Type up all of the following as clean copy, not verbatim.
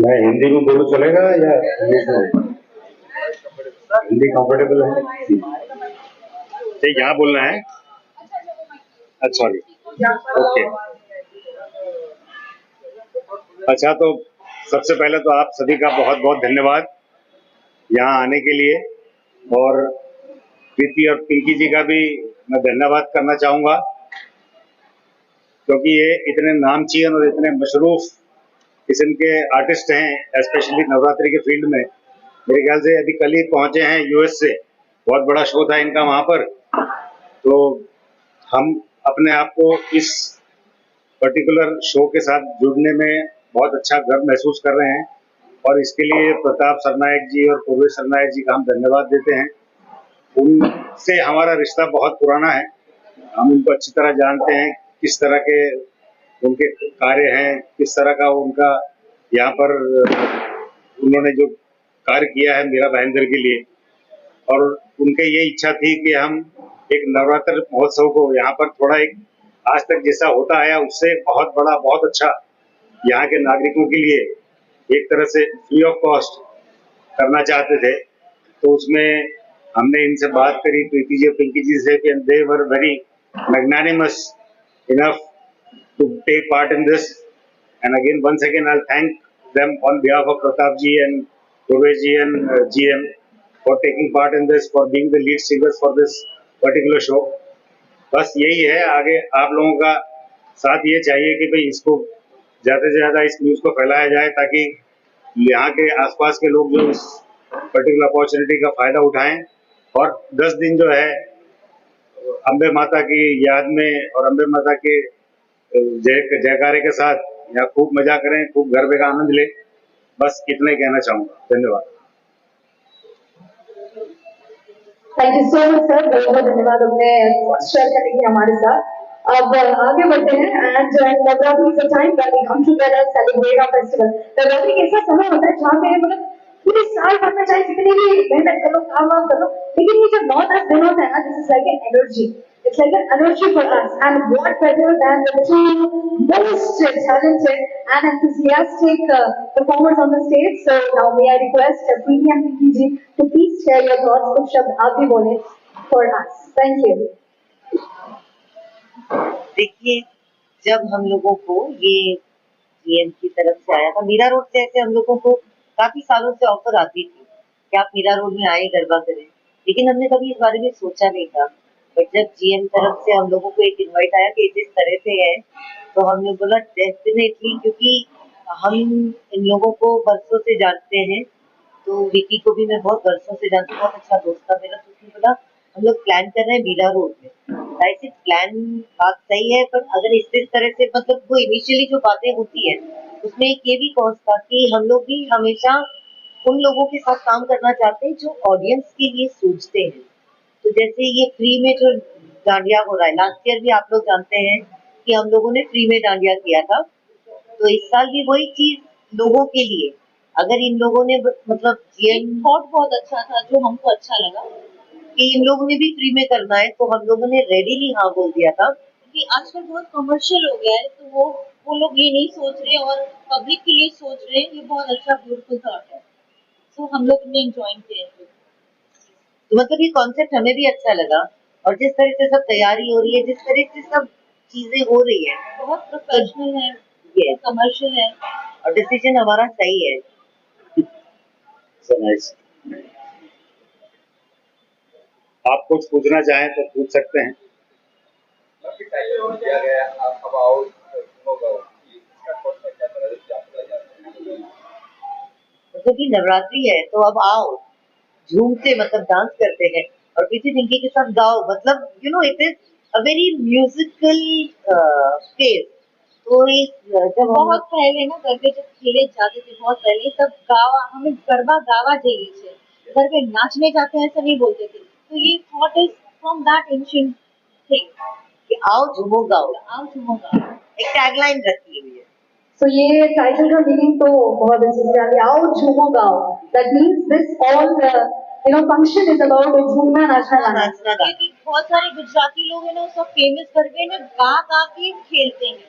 मैं हिंदी में बोलूं चलेगा या इंग्लिश में? हिंदी कंफर्टेबल है। ठीक, यहाँ बोलना है। अच्छा सॉरी, ओके। अच्छा, तो सबसे पहले तो आप सभी का बहुत बहुत धन्यवाद यहाँ आने के लिए, और प्रीति और पिंकी जी का भी मैं धन्यवाद करना चाहूँगा, क्योंकि ये इतने नामचीन और इतने मशरूफ किस्म के आर्टिस्ट हैं, स्पेशली नवरात्रि के फील्ड में। मेरे ख्याल से अभी कल ही पहुँचे हैं यूएस से, बहुत बड़ा शो था इनका वहाँ पर। तो हम अपने आप को इस पर्टिकुलर शो के साथ जुड़ने में बहुत अच्छा गर्व महसूस कर रहे हैं, और इसके लिए प्रताप सरनायक जी और पूर्वेश सरनायक जी का हम धन्यवाद देते हैं। उनसे हमारा रिश्ता बहुत पुराना है, हम उनको अच्छी तरह जानते हैं, किस तरह के उनके कार्य हैं, किस तरह का उनका यहाँ पर उन्होंने जो कार्य किया है मीरा भाईंदर के लिए, और उनके ये इच्छा थी कि हम एक नवरात्र महोत्सव को यहाँ पर थोड़ा एक आज तक जैसा होता आया उससे बहुत बड़ा, बहुत अच्छा यहाँ के नागरिकों के लिए एक तरह से फ्री ऑफ कॉस्ट करना चाहते थे। तो उसमें हमने इनसे बात करी, प्रीति जी, पिंकी जी से, they were very magnanimous enough to take part in this. And again, once again, I'll thank them on behalf of Pratap ji and Purvesh ji and GM for taking part in this, for being the lead singers for this particular show. बस यही है, आगे आप लोगों का साथ ये चाहिए कि भाई इसको ज़्यादा से ज़्यादा इस न्यूज़ को फैलाया जाए, ताकि यहाँ के आसपास के लोग जो इस पर्टिकुलर अपॉर्चुनिटी का फ़ायदा उठाएं, और 10 दिन जो है अम्बे माता की याद में और अम्बे माता के जयकारे के साथ यहाँ खूब मजा करें, खूब गरबे का आनंद लें। बस इतना ही कहना चाहूँगा। धन्यवाद। Thank you so much sir, बहुत बहुत धन्यवाद अपने शेयर करने के हमारे साथ। अब आगे बढ़ते हैं। And Navratri is a time when we come together celebrate our festival. Navratri एक ऐसा समय होता है जहाँ पे मतलब पूरे साल भर में चाहे कितनी भी मेहनत करो, काम वाम करो, लेकिन ये जो 9-10 दिन होते हैं ना, this is like an energy. It's like an energy for us, and what better than the two most talented and enthusiastic performers on the stage. So now may I request Preeti and Pinky ji to please share your thoughts. कुछ शब्द आप भी बोले for us. Thank you. देखिए, जब हम लोगों को ये जीएम की तरफ से आया था, मीरा रोड से ऐसे हम लोगों को काफी सालों से ऑफर आती थी कि आप मीरा रोड में आए, गरबा करें, लेकिन हमने कभी इस बारे में सोचा नहीं था। बट जब जीएम तरफ से हम लोगों को एक इनवाइट आया कि इस तरह से है, तो हमने बोला डेफिनेटली, क्योंकि हम इन लोगों को बरसों से जानते हैं। तो विकी को भी मैं बहुत बरसों से जानती हूँ, बहुत अच्छा दोस्त था मेरा। तो उसने बोला हम लोग प्लान कर रहे हैं मीरा रोड में। ऐसे प्लान बात सही है, पर अगर इस तरह से मतलब वो इनिशियली जो बातें होती है उसमें एक ये भी कॉज था कि हम लोग भी हमेशा उन लोगों के साथ काम करना चाहते हैं जो ऑडियंस के लिए सोचते हैं। तो जैसे ये फ्री में जो डांडिया हो रहा है, लास्ट ईयर भी आप लोग जानते हैं कि हम लोगों ने फ्री में डांडिया किया था। तो इस साल भी वही चीज लोगों के लिए, अगर इन लोगों ने मतलब ये थॉट बहुत अच्छा था जो हमको अच्छा लगा कि इन लोगों ने भी फ्री में करना है, तो हम लोगों ने रेडीली हाँ बोल दिया था। कि आजकल बहुत कमर्शियल हो गया है, तो वो लोग ये नहीं सोच रहे और पब्लिक के लिए सोच रहे हैं। ये बहुत अच्छा ब्यूटीफुल थॉट है, तो हम लोग ने ज्वाइन किया। तो मतलब ये कॉन्सेप्ट हमें भी अच्छा लगा, और जिस तरह से सब तैयारी हो रही है, जिस तरह से सब चीजें हो रही है, बहुत प्रोफेशनल है, ये कमर्शियल है, और डिसीजन हमारा सही है। So nice. आप कुछ पूछना चाहें तो पूछ सकते हैं। मतलब कि नवरात्रि है तो अब आओ, झूमते मतलब डांस करते हैं, और पीछे पिंकी के साथ गाओ, मतलब you know it is a very musical phase. तो जब बहुत पहले ना गरबे जब खेले जाते थे बहुत पहले, तब गावा, हमें गरबा गावा चाहिए थे, घर पे नाचने जाते हैं ऐसा नहीं बोलते थे। तो ये thought is from that ancient thing कि आओ झूमो गाओ, आओ झूमो गाओ, एक टैगलाइन रखी हुई है। So ये टाइटल का मीनिंग तो बहुत अच्छे से आओ झूमो गाओ। That means this all function is about झूमना नाचना गाना। क्योंकि बहुत सारे गुजराती लोग हैं ना, सब फेमस गरबे ना गा गा के खेलते हैं।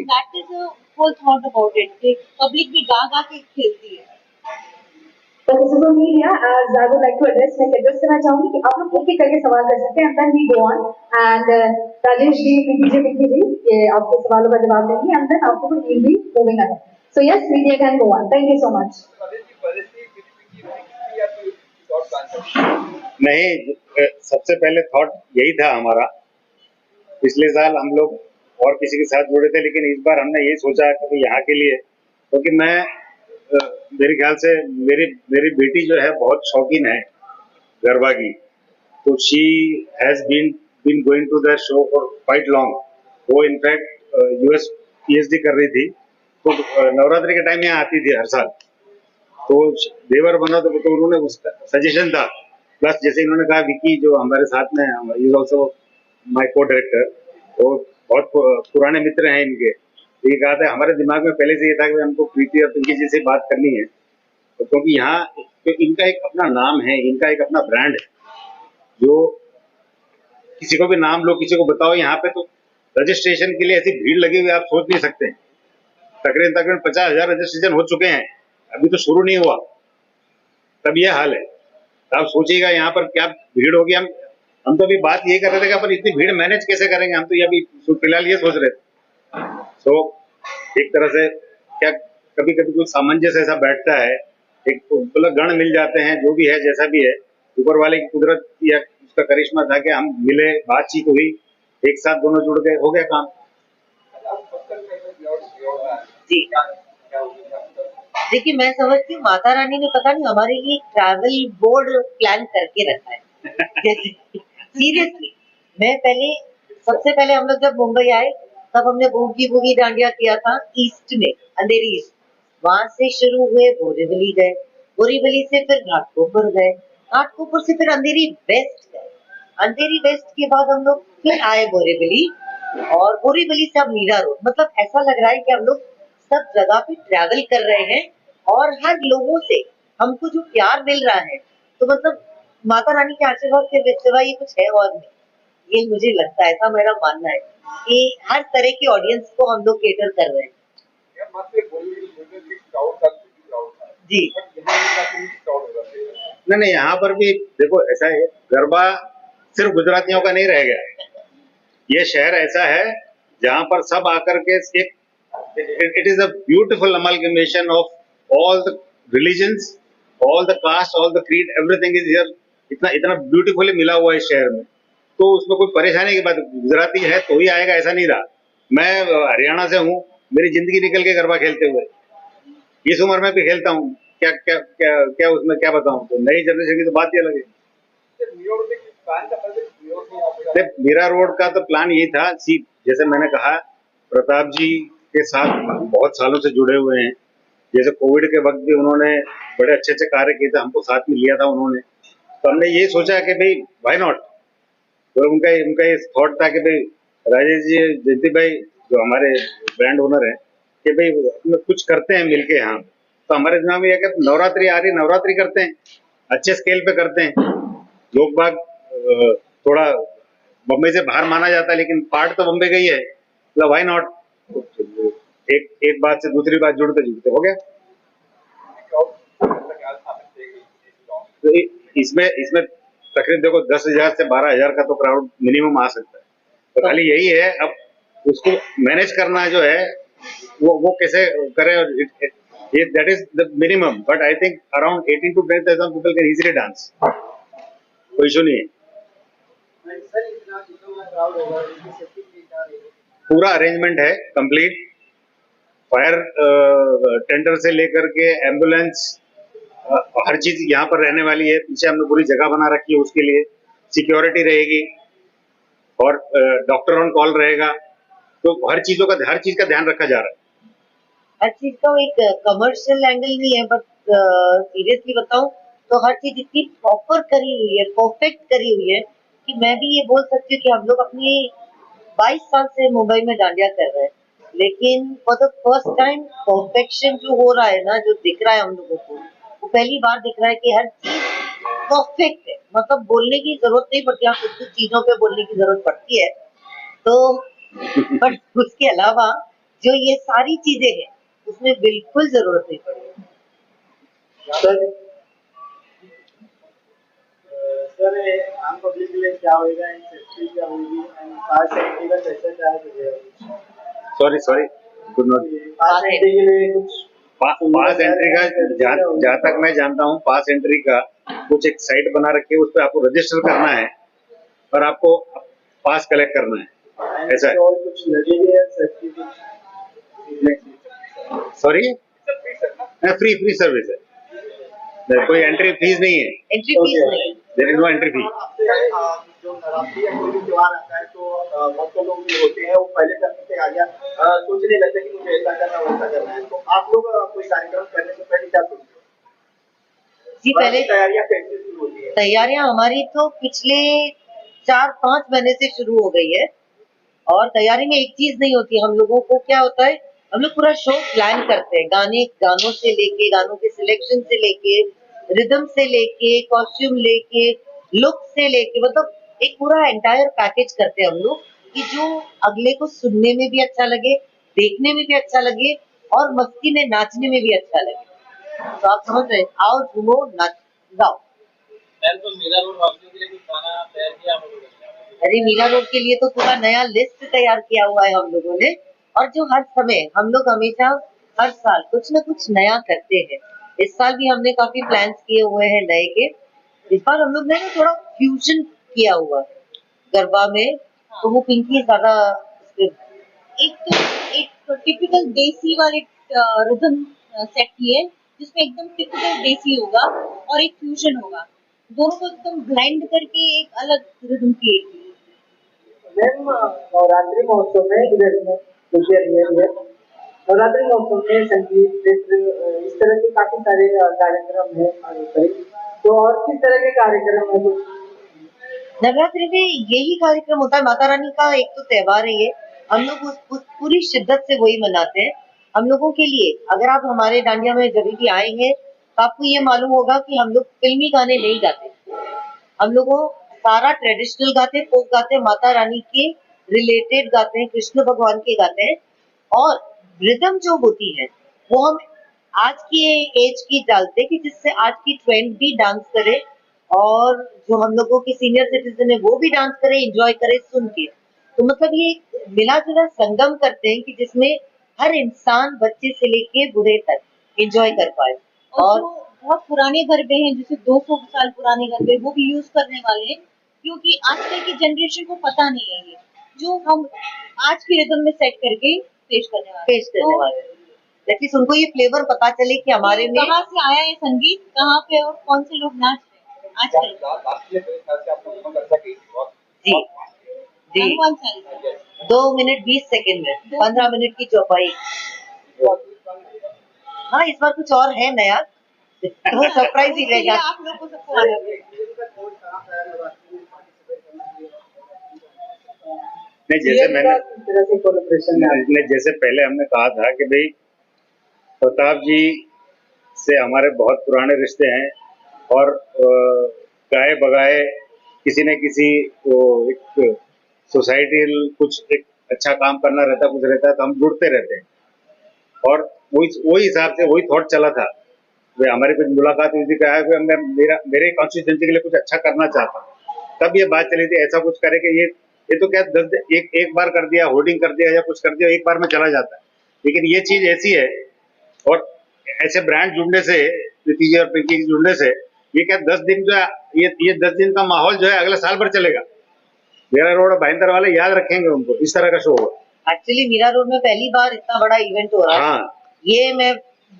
That is whole thought about it कि पब्लिक भी गा गा के खेलती है. Okay, so for media, as I would like to address, मैं address करना चाहूँगी कि आप लोग एक एक करके सवाल कर सकते हैं, and then we go on. And Rajesh ji, Vicky जी, ये आपके सवालों का जवाब देंगे, and then after that we'll be moving on. So yes, media can go on. Thank you so much. नहीं, सबसे पहले थॉट यही था हमारा. पिछले साल हम लोग और किसी के साथ जुड़े थे, लेकिन इस बार हमने यही सोचा कि यहाँ के लिए, क्योंकि मैं मेरे ख्याल से मेरी बेटी जो है बहुत शौकीन है गरबा की, तो she has been going to the show for quite long. वो इनफैक्ट यूएस पीएचडी कर रही थी, तो नवरात्रि के टाइम यहाँ आती थी हर साल. तो देवर बना तो उन्होंने उसका सजेशन था. प्लस जैसे इन्होंने कहा, विकी जो हमारे साथ में इज ऑल्सो माई को डायरेक्टर, वो बहुत पुराने मित्र हैं इनके. ये कहा था, हमारे दिमाग में पहले से ये था कि हमको प्रीति और पिंकी जी से बात करनी है, तो क्योंकि यहाँ इनका एक अपना नाम है, इनका एक अपना ब्रांड है. जो किसी को भी नाम लो, किसी को बताओ यहाँ पे, तो रजिस्ट्रेशन के लिए ऐसी भीड़ लगी हुई आप सोच नहीं सकते. तकरीबन 50,000 रजिस्ट्रेशन हो चुके हैं, अभी तो शुरू नहीं हुआ, तब ये हाल है. तो आप सोचिएगा यहाँ पर क्या भीड़ होगी. हम तो अभी बात ये कर रहे थे कि अपन इतनी भीड़ मैनेज कैसे करेंगे. हम तो ये अभी फिलहाल ये सोच रहे थे. तो एक तरह से क्या कभी कभी कुछ सामंजस्य ऐसा बैठता है, एक मतलब गण मिल जाते हैं, जो भी है जैसा भी है, ऊपर वाले की कुदरत या उसका करिश्मा था कि हम मिले, बातचीत हुई, एक साथ दोनों जुड़ गए, हो गया काम. जी देखिए, मैं समझती हूँ माता रानी ने पता नहीं हमारे लिए ट्रैवल बोर्ड प्लान करके रखा है. सीरियसली, सबसे पहले हम लोग जब मुंबई आए, तब हमने बूगी बूगी डांडिया किया था ईस्ट में, अंधेरी ईस्ट. वहां से शुरू हुए, बोरीवली गए, बोरीवली से फिर घाटकोपर गए, घाटकोपर से फिर अंधेरी वेस्ट गए, अंधेरी वेस्ट के बाद हम लोग फिर आए बोरीवली, और बोरीवली से अब मीरा रोड. मतलब ऐसा लग रहा है कि हम लोग सब जगह पे ट्रैवल कर रहे हैं, और हर लोगों से हमको जो प्यार मिल रहा है, तो मतलब माता रानी के आशीर्वाद के सिवा ये कुछ है और नहीं. ये मुझे लगता है, ऐसा मेरा मानना है कि हर तरह की ऑडियंस को हम लोग केटर कर रहे हैं. जी नहीं, यहाँ पर भी देखो ऐसा है, गरबा सिर्फ गुजरातियों का नहीं रह गया. ये शहर ऐसा है जहाँ पर सब आकर के एक, it is a beautiful amalgamation of all the religions, all the caste, all the creed, everything is here. इतना ब्यूटीफुली मिला हुआ है इस शहर में. तो उसमें कोई परेशानी की बात, गुजराती है तो ही आएगा ऐसा नहीं रहा. मैं हरियाणा से हूँ, मेरी जिंदगी निकल के गरबा खेलते हुए, इस उम्र में भी खेलता हूँ. क्या क्या क्या क्या उसमें क्या बताऊँ. तो नई जनरेशन की तो बात ही अलग है. मीरा रोड का तो प्लान यही था. जैसे मैंने कहा, प्रताप जी के साथ बहुत सालों से जुड़े हुए हैं. जैसे कोविड के वक्त भी उन्होंने बड़े अच्छे अच्छे कार्य किए थे, हमको साथ में लिया था उन्होंने. तो हमने ये सोचा कि भाई व्हाई नॉट. तो उनका ये थॉट था कि भाई राजेश जी, जयंती भाई जो हमारे ब्रांड ओनर हैं, कि भाई हम कुछ करते हैं मिलके यहाँ. तो हमारे दिमाग में यह कि नवरात्रि आ रही, नवरात्रि करते हैं, अच्छे स्केल पे करते हैं. लोग बाग थोड़ा बम्बई से बाहर माना जाता है, लेकिन पार्ट तो बम्बई का ही है, मतलब व्हाई नॉट. एक बात से दूसरी बात जुड़ते जुड़ते हो गया. तो इसमें तकरीबन देखो 10,000 से 12,000 का तो क्राउड मिनिमम आ सकता है. तो खाली यही है, अब उसको मैनेज करना जो है वो कैसे करें. That is the minimum. But I think around 18 to 20,000 people can easily dance. कोई इशू नहीं है. पूरा अरेंजमेंट है कंप्लीट. फायर टेंडर से लेकर के एम्बुलेंस, हर चीज यहाँ पर रहने वाली है. पीछे हमने पूरी जगह बना रखी है उसके लिए. सिक्योरिटी रहेगी और डॉक्टर ऑन कॉल रहेगा. तो हर चीज का ध्यान रखा जा रहा है. हर चीज का एक कमर्शियल एंगल नहीं है, बट सीरियसली बताऊं तो हर चीज इतनी प्रॉपर करी हुई है, परफेक्ट करी हुई है, कि मैं भी ये बोल सकती हूँ कि हम लोग अपने 22 साल से मुंबई में डांडिया कर रहे हैं, लेकिन for the first time perfection जो हो रहा है ना, जो दिख रहा है हम लोगों को, वो पहली बार दिख रहा है कि हर चीज परफेक्ट है. मतलब बोलने की जरूरत नहीं पड़ती. हाँ, कुछ कुछ चीजों पे बोलने की जरूरत पड़ती है, तो बट उसके अलावा जो ये सारी चीजें हैं उसमें बिल्कुल जरूरत नहीं पड़ेगी। सर सर आम पब्लिक के लिए क्या होगा, इन सेफ्टी क्या होगी, एंड कार सेफ्टी का कैसे क्या है? Sorry good not. Car safety के लिए कुछ पास एंट्री का जहाँ तक मैं जानता हूँ, पास एंट्री का कुछ एक साइट बना रखी है, उस पर आपको रजिस्टर करना है और आपको पास कलेक्ट करना है, ऐसा है। और कुछ लगेगी या सेफ्टी कुछ? सॉरी, फ्री सर्विस है, कोई एंट्री फीस नहीं है, एंट्री फीस नहीं है। There is no entry fee. जो नवरात्रि या कोई भी त्योहार आता है तो बहुत लोग जो होते हैं वो पहले से अपनी तैयारियां सोचने लगते हैं कि मुझे ऐसा करना है वैसा करना है, तो आप लोग कोई कार्यक्रम करने से पहले क्या सोचते हैं? जी, पहले तैयारियां कैसे शुरू होती है? तैयारियां हमारी तो पिछले 4-5 महीने से शुरू हो गई है। और तैयारी में एक चीज नहीं होती, हम लोगों को क्या होता है, हम लोग पूरा शो प्लान करते हैं, गानों से लेके, गानों के सिलेक्शन से लेके, रिदम से लेके, कॉस्ट्यूम लेके, लुक से लेके, मतलब एक पूरा एंटायर पैकेज करते हैं हम लोग कि जो अगले को सुनने में भी अच्छा लगे, देखने में भी अच्छा लगे और मस्ती में नाचने में भी अच्छा लगे। तो आप समझ रहे हैं, आओ झूमो नाच गाओ। तो मीरा रोड वासियों के लिए कुछ गाना तैयार किया हम लोगों ने? अरे मीरा रोड के लिए तो पूरा नया लिस्ट तैयार किया हुआ है हम लोगों ने। और जो हर समय हम लोग हमेशा हर साल कुछ ना कुछ नया करते हैं। इस साल भी हमने काफी प्लान्स किए हुए हैं नए के। इस बार हम लोग ने ना थोड़ा फ्यूजन किया हुआ है गरबा में, तो वो पिंकी ज्यादा एक टिपिकल देसी वाले रिदम सेट किए जिसमें एकदम टिपिकल देसी होगा और एक फ्यूजन होगा, दोनों को एकदम ब्लेंड करके एक अलग रिदम क्रिएट की। मैम नवरात्रि महोत्सव में इधर में नवरात्रि महोत्सव में संगीत, नृत्य, इस तरह के काफी सारे कार्यक्रम हैं, तो और किस तरह के कार्यक्रम है कुछ? नवरात्रि में यही कार्यक्रम होता है, माता रानी का एक तो त्योहार है ये, हम लोग उस पूरी शिद्दत से वही मनाते हैं। हम लोगों के लिए अगर आप हमारे डांडिया में जब भी आएंगे तो आपको ये मालूम होगा कि हम लोग फिल्मी गाने नहीं गाते, हम लोगों सारा ट्रेडिशनल गाते, फोक गाते, माता रानी के रिलेटेड गाते हैं, कृष्ण भगवान के गाते हैं। और रिदम जो होती है वो हम आज की एज की डालते हैं कि जिससे आज की ट्रेंड भी डांस करे और जो हम लोगों के सीनियर सिटीजन है वो भी डांस करे, एंजॉय करे सुन के। तो मतलब ये एक मिला जुला संगम करते हैं कि जिसमें हर इंसान बच्चे से लेके बूढ़े तक एंजॉय कर पाए। और जो बहुत पुराने गरबे हैं जैसे 200 साल पुराने गरबे वो भी यूज करने वाले हैं, क्योंकि आजकल की जनरेशन को पता नहीं है ये जो हम आज की रिदम में सेट करके पेश करने वाले हैं। एटलीस्ट उनको ये फ्लेवर पता चले कि हमारे में कहाँ से आया ये संगीत, कहाँ पे और कौन से लोग नाच रहे हैं आजकल। जी जी कौन सा है? 2 मिनट 20 सेकंड में 15 मिनट की चौपाई। हाँ, इस बार कुछ और है नया, तो सरप्राइज ही रहेगा। आप लोग को सबको आना है। नहीं, जैसे पहले हमने कहा था कि भाई प्रताप जी से हमारे बहुत पुराने रिश्ते हैं और गाए बगाए किसी न किसी वो एक सोसाइटी कुछ एक अच्छा काम करना रहता, कुछ रहता है तो हम जुड़ते रहते हैं। और वही हिसाब से वही थॉट चला था, वे हमारी कुछ मुलाकात हुई थी, कहा कि मैं मेरे कॉन्स्टिट्यूंसी के लिए कुछ अच्छा करना चाहता हूँ। तब ये बात चली थी ऐसा कुछ करे कि ये तो क्या एक बार कर दिया, होर्डिंग कर दिया या कुछ कर दिया, एक बार में चला जाता है। लेकिन ये चीज ऐसी है और ऐसे ब्रांड जुड़ने से, प्रीति जी और पिंकी जी जुड़ने से, ये क्या 10 दिन जो है, ये 10 दिन का माहौल जो है अगले साल भर चलेगा। मीरा रोड भाईंदर वाले याद रखेंगे उनको, इस तरह का शो होगा। एक्चुअली मीरा रोड में पहली बार इतना बड़ा इवेंट हो रहा है। हाँ, ये मैं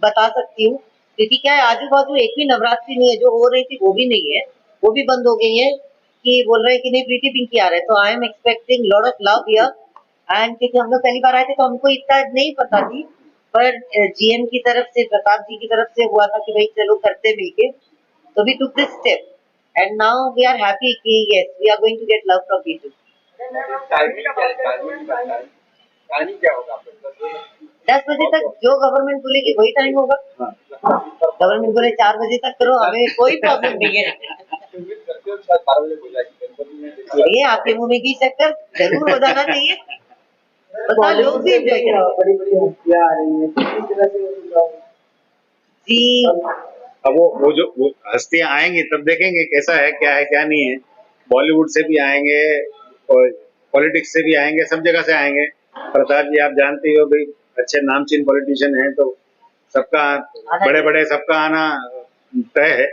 बता सकती हूँ क्योंकि क्या है, आजू बाजू एक भी नवरात्रि नहीं है, जो हो रही थी वो भी नहीं है, वो भी बंद हो गई है। कि बोल रहे हैं कि नहीं प्रीति पिंकी आ रहे हैं, तो I am expecting lot of love here. And क्योंकि हम लोग पहली बार आए थे तो हमको इतना नहीं पता थी, पर जीएम की तरफ से, प्रताप जी की तरफ से हुआ था कि भाई चलो करते मिलके, तो we took this step and now we are happy कि yes we are going to get love from people. Timing क्या होगा? 10 बजे तक जो गवर्नमेंट बोलेगी वही टाइम होगा। गवर्नमेंट बोले 4 बजे तक करो, हमें कोई प्रॉब्लम नहीं है। ये आपके मुंह में की चक्कर जरूर हो जाना चाहिए। बता लोग भी enjoy करें। बड़ी बड़ी हस्तियां आ रही हैं, किस तरह से उनको जी अब वो हस्तियां आएंगी तब देखेंगे कैसा है क्या नहीं है। बॉलीवुड से भी आएंगे और पॉलिटिक्स से भी आएंगे, सब जगह से आएंगे। प्रताप जी आप जानते ही हो भाई, अच्छे नामचीन पॉलिटिशियन हैं, तो सबका बड़े बड़े सबका आना तय है।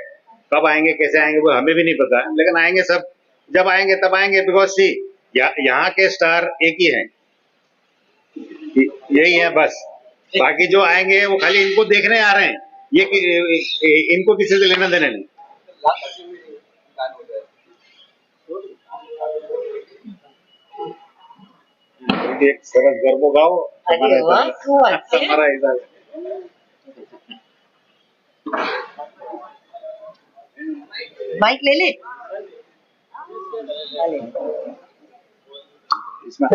कब आएंगे कैसे आएंगे वो हमें भी नहीं पता, लेकिन आएंगे सब। जब आएंगे तब आएंगे, बिकॉज सी यहाँ के स्टार एक ही हैं, यही है बस। बाकी जो आएंगे वो खाली इनको देखने आ रहे हैं, इनको किसी से लेना देना नहीं। एक सरस गरबो गाओ अरे वाह खूब अच्छे हमारा इधर माइक ले ले इसमें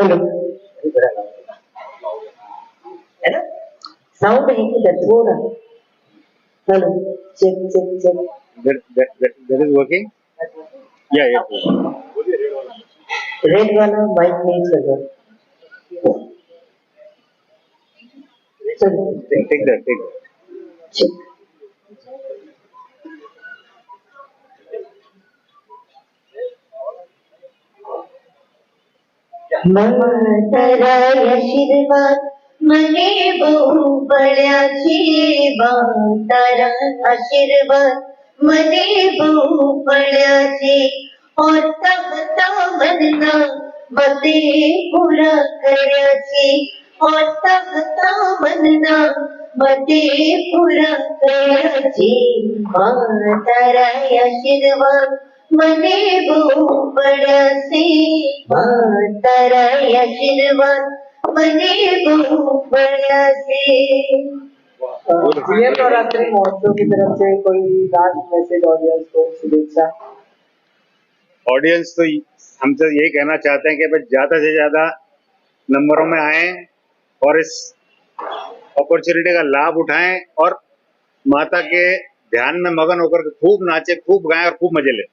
है ना साउंड है कि थोड़ा hello check check check that is working. Yeah. Red वाला माइक नहीं चल रहा चलो Take that. चेक तारा आशीर्वाद मने बहु पड्याची तारा आशीर्वाद मने बहु पड्याची और तगता मनना मते पूरा कर्याची और तगता मनना मते पूरा कर्याची तारा आशीर्वाद मने बहु पड्याची तारा आशीर्वाद मने बहु पड्याची। सीएम नवरात्रि महोत्सव की तरफ से कोई लास्ट मैसेज ऑडियंस को शुभेच्छा। ऑडियंस तो हमसे यही कहना चाहते हैं कि भाई ज़्यादा से ज़्यादा नंबरों में आएं और इस अपॉर्चुनिटी का लाभ उठाएं और माता के ध्यान में मगन होकर खूब नाचे, खूब गाएं और खूब मजे लें।